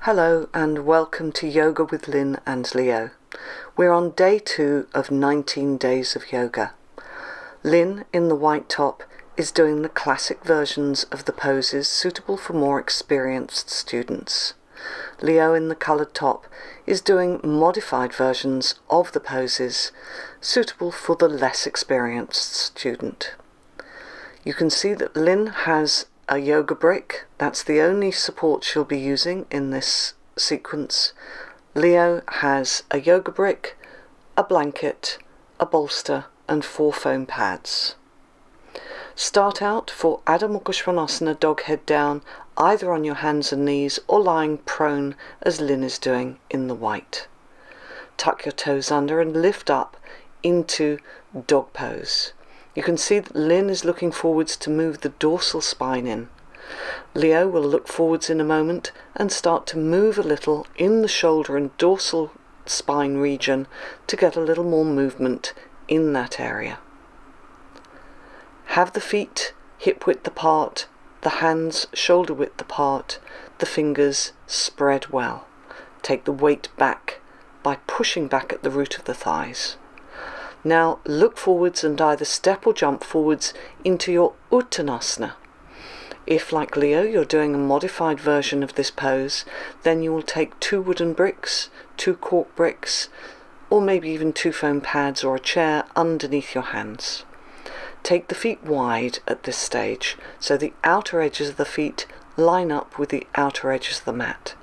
Hello and welcome to Yoga with Lin and Leo. We're on day 2 of 19 days of yoga. Lin in the white top is doing the classic versions of the poses suitable for more experienced students. Leo in the coloured top is doing modified versions of the poses suitable for the less experienced student. You can see that Lin has a yoga brick. That's the only support she'll be using in this sequence. Leo has a yoga brick, a blanket, a bolster and 4 foam pads. Start out for Adho Mukha Svanasana, dog head down, either on your hands and knees or lying prone as Lin is doing in the white. Tuck your toes under and lift up into dog pose. You can see that Lin is looking forwards to move the dorsal spine in. Leo will look forwards in a moment and start to move a little in the shoulder and dorsal spine region to get a little more movement in that area. Have the feet hip width apart, the hands shoulder width apart, the fingers spread well. Take the weight back by pushing back at the root of the thighs. Now look forwards and either step or jump forwards into your Uttanasana. If, like Leo, you're doing a modified version of this pose, then you will take 2 wooden bricks, 2 cork bricks, or maybe even 2 foam pads or a chair underneath your hands. Take the feet wide at this stage, so the outer edges of the feet line up with the outer edges of the mat.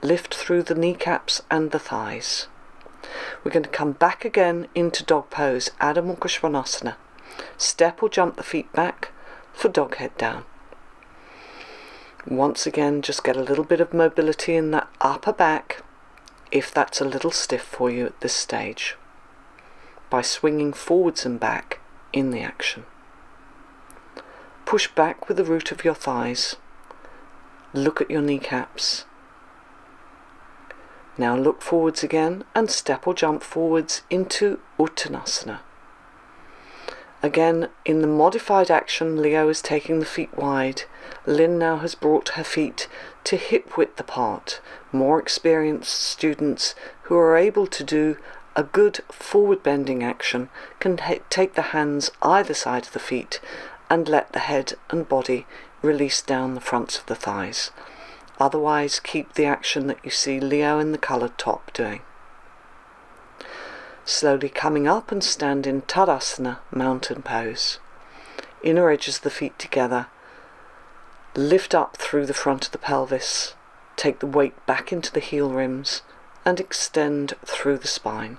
Lift through the kneecaps and the thighs. We're going to come back again into dog pose, Adho Mukha Svanasana. Step or jump the feet back for dog head down. Once again, just get a little bit of mobility in that upper back, if that's a little stiff for you at this stage, by swinging forwards and back in the action. Push back with the root of your thighs. Look at your kneecaps. Now look forwards again and step or jump forwards into Uttanasana. Again, in the modified action, Leo is taking the feet wide. Lin now has brought her feet to hip width apart. More experienced students who are able to do a good forward bending action can take the hands either side of the feet and let the head and body release down the fronts of the thighs. Otherwise, keep the action that you see Leo in the coloured top doing. Slowly coming up and stand in Tadasana, mountain pose. Inner edges of the feet together. Lift up through the front of the pelvis. Take the weight back into the heel rims and extend through the spine.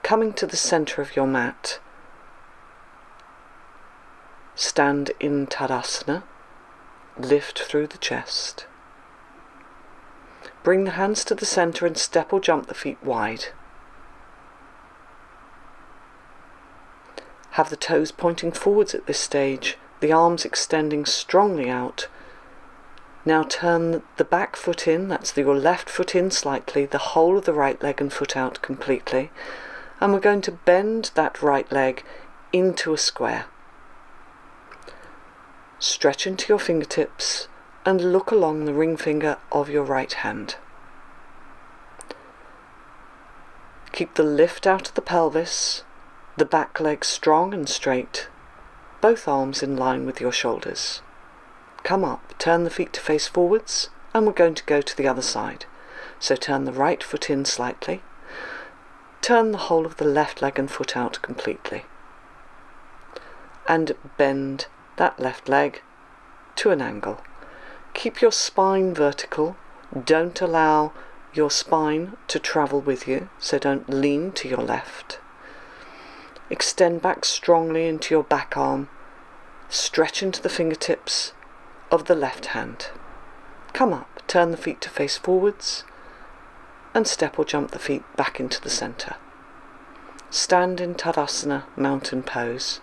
Coming to the centre of your mat. Stand in Tadasana. Lift through the chest. Bring the hands to the centre and step or jump the feet wide. Have the toes pointing forwards at this stage, the arms extending strongly out. Now turn the back foot in, that's your left foot in slightly, the whole of the right leg and foot out completely. And we're going to bend that right leg into a square. Stretch into your fingertips and look along the ring finger of your right hand. Keep the lift out of the pelvis, the back leg strong and straight, both arms in line with your shoulders. Come up, turn the feet to face forwards, and we're going to go to the other side. So turn the right foot in slightly, turn the whole of the left leg and foot out completely, and bend that left leg to an angle. Keep your spine vertical. Don't allow your spine to travel with you, so don't lean to your left. Extend back strongly into your back arm. Stretch into the fingertips of the left hand. Come up, turn the feet to face forwards, and step or jump the feet back into the centre. Stand in Tadasana, mountain pose.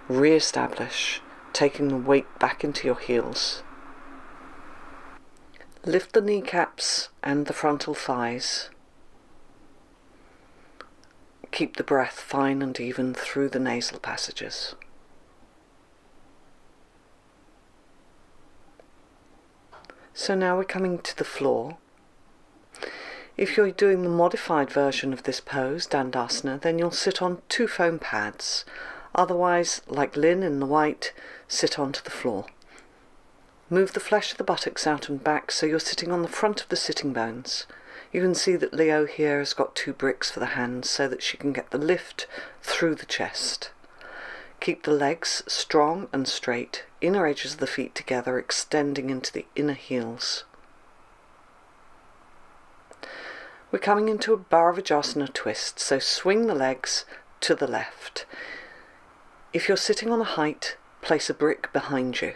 Re-establish, taking the weight back into your heels. Lift the kneecaps and the frontal thighs. Keep the breath fine and even through the nasal passages. So now we're coming to the floor. If you're doing the modified version of this pose, Dandasana, then you'll sit on 2 foam pads. Otherwise, like Lin in the white, sit onto the floor. Move the flesh of the buttocks out and back so you're sitting on the front of the sitting bones. You can see that Leo here has got 2 bricks for the hands so that she can get the lift through the chest. Keep the legs strong and straight, inner edges of the feet together, extending into the inner heels. We're coming into a Bharavajasana twist, so swing the legs to the left. If you're sitting on a height, place a brick behind you.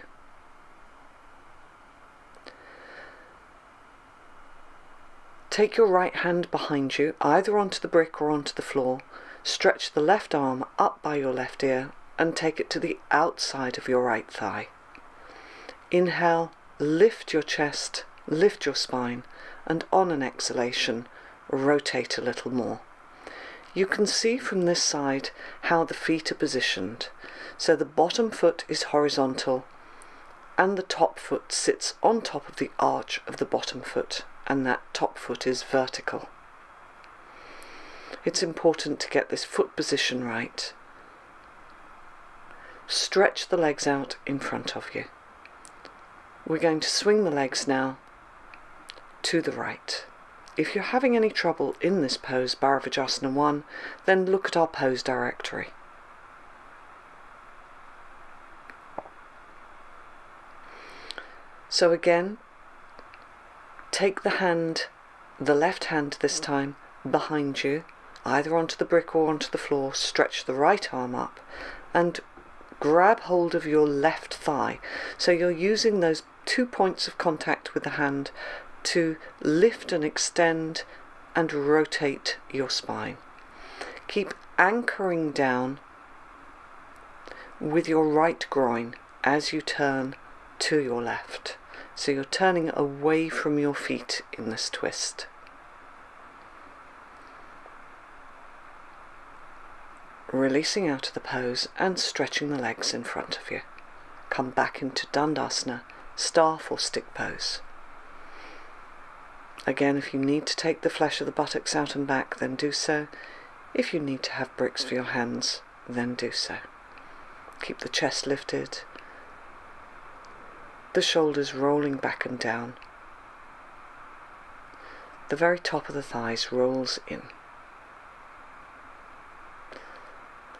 Take your right hand behind you, either onto the brick or onto the floor. Stretch the left arm up by your left ear and take it to the outside of your right thigh. Inhale, lift your chest, lift your spine, and on an exhalation, rotate a little more. You can see from this side how the feet are positioned. So the bottom foot is horizontal and the top foot sits on top of the arch of the bottom foot, and that top foot is vertical. It's important to get this foot position right. Stretch the legs out in front of you. We're going to swing the legs now to the right. If you're having any trouble in this pose, Bharavajasana 1, then look at our pose directory. So again, take the left hand this time, behind you, either onto the brick or onto the floor. Stretch the right arm up and grab hold of your left thigh. So you're using those 2 points of contact with the hand to lift and extend and rotate your spine. Keep anchoring down with your right groin as you turn to your left. So you're turning away from your feet in this twist. Releasing out of the pose and stretching the legs in front of you. Come back into Dandasana, staff or stick pose. Again, if you need to take the flesh of the buttocks out and back, then do so. If you need to have bricks for your hands, then do so. Keep the chest lifted, the shoulders rolling back and down. The very top of the thighs rolls in.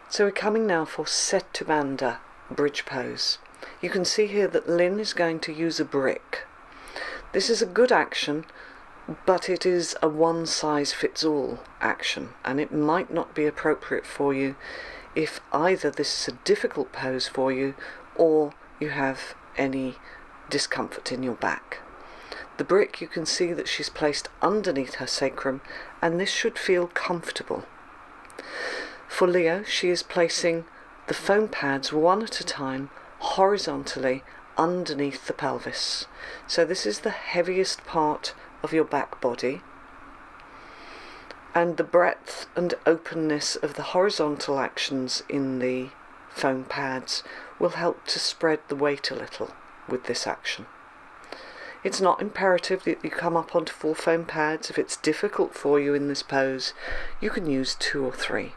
So we're coming now for Setu Bandha bridge pose. You can see here that Lin is going to use a brick. This is a good action, but it is a one-size-fits-all action, and it might not be appropriate for you if either this is a difficult pose for you or you have any discomfort in your back. The brick, you can see that she's placed underneath her sacrum, and this should feel comfortable. For Leo, she is placing the foam pads one at a time horizontally underneath the pelvis. So this is the heaviest part of your back body, and the breadth and openness of the horizontal actions in the foam pads will help to spread the weight a little with this action. It's not imperative that you come up onto 4 foam pads. If it's difficult for you in this pose, you can use 2 or 3.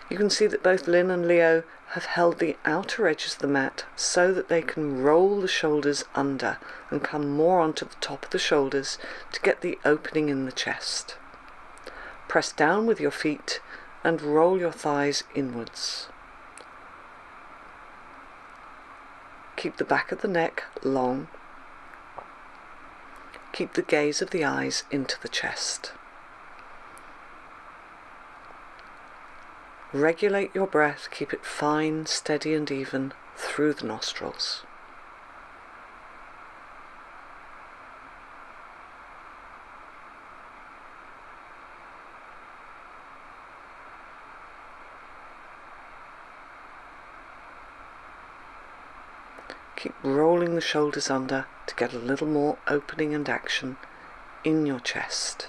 You can see that both Lin and Leo have held the outer edges of the mat so that they can roll the shoulders under and come more onto the top of the shoulders to get the opening in the chest. Press down with your feet and roll your thighs inwards. Keep the back of the neck long. Keep the gaze of the eyes into the chest. Regulate your breath, keep it fine, steady and even through the nostrils. Keep rolling the shoulders under to get a little more opening and action in your chest.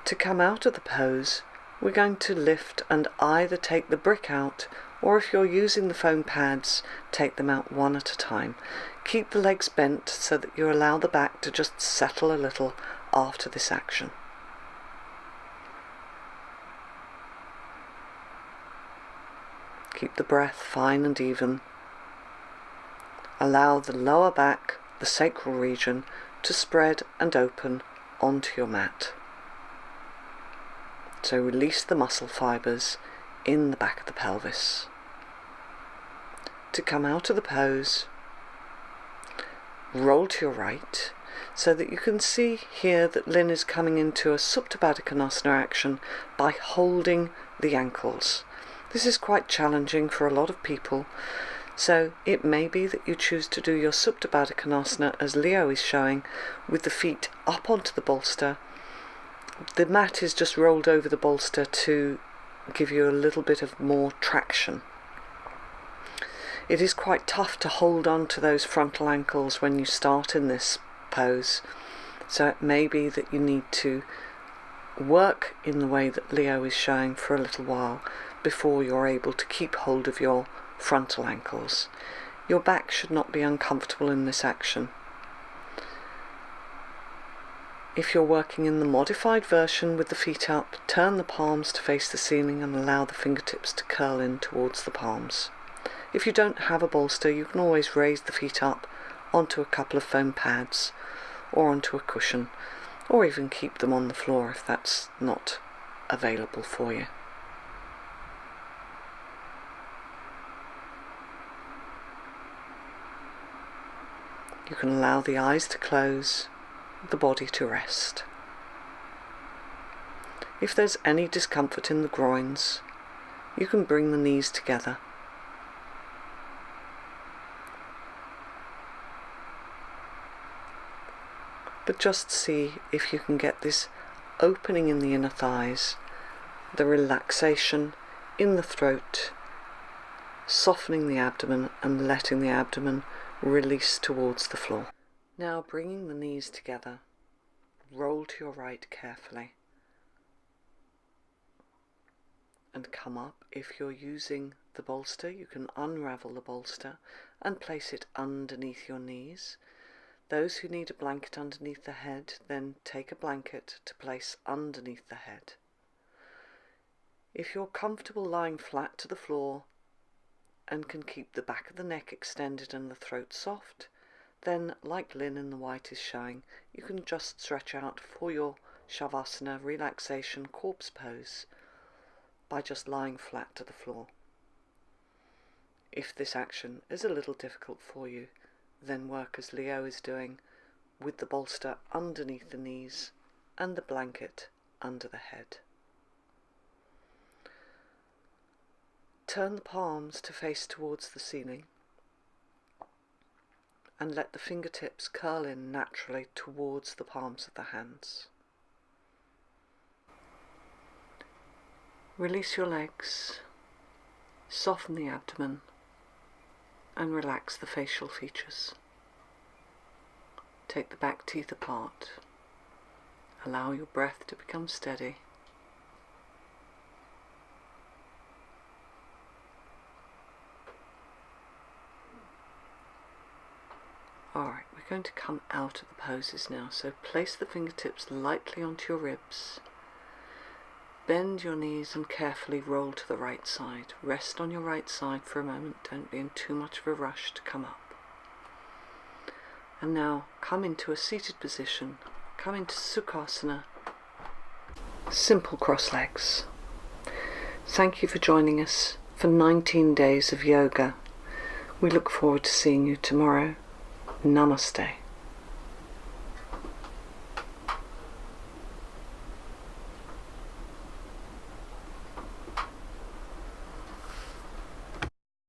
To come out of the pose, we're going to lift and either take the brick out or if you're using the foam pads, take them out one at a time. Keep the legs bent so that you allow the back to just settle a little after this action. Keep the breath fine and even. Allow the lower back, the sacral region, to spread and open onto your mat. So release the muscle fibres in the back of the pelvis. To come out of the pose, roll to your right so that you can see here that Lin is coming into a Supta Baddha Konasana action by holding the ankles. This is quite challenging for a lot of people, so it may be that you choose to do your Supta Baddha Konasana as Leo is showing, with the feet up onto the bolster. The mat is just rolled over the bolster to give you a little bit of more traction. It is quite tough to hold on to those frontal ankles when you start in this pose, so it may be that you need to work in the way that Leo is showing for a little while before you're able to keep hold of your frontal ankles. Your back should not be uncomfortable in this action. If you're working in the modified version with the feet up, turn the palms to face the ceiling and allow the fingertips to curl in towards the palms. If you don't have a bolster, you can always raise the feet up onto a couple of foam pads or onto a cushion, or even keep them on the floor if that's not available for you. You can allow the eyes to close, the body to rest. If there's any discomfort in the groins, you can bring the knees together. But just see if you can get this opening in the inner thighs, the relaxation in the throat, softening the abdomen and letting the abdomen release towards the floor. Now bringing the knees together, roll to your right carefully and come up. If you're using the bolster, you can unravel the bolster and place it underneath your knees. Those who need a blanket underneath the head, then take a blanket to place underneath the head. If you're comfortable lying flat to the floor and can keep the back of the neck extended and the throat soft, then, like Lin in the white is showing, you can just stretch out for your Shavasana relaxation corpse pose by just lying flat to the floor. If this action is a little difficult for you, then work as Leo is doing, with the bolster underneath the knees and the blanket under the head. Turn the palms to face towards the ceiling and let the fingertips curl in naturally towards the palms of the hands. Release your legs, soften the abdomen and relax the facial features. Take the back teeth apart. Allow your breath to become steady. Alright, we're going to come out of the poses now, so place the fingertips lightly onto your ribs. Bend your knees and carefully roll to the right side. Rest on your right side for a moment, don't be in too much of a rush to come up. And now come into a seated position, come into Sukhasana, simple cross legs. Thank you for joining us for 19 days of yoga. We look forward to seeing you tomorrow. Namaste.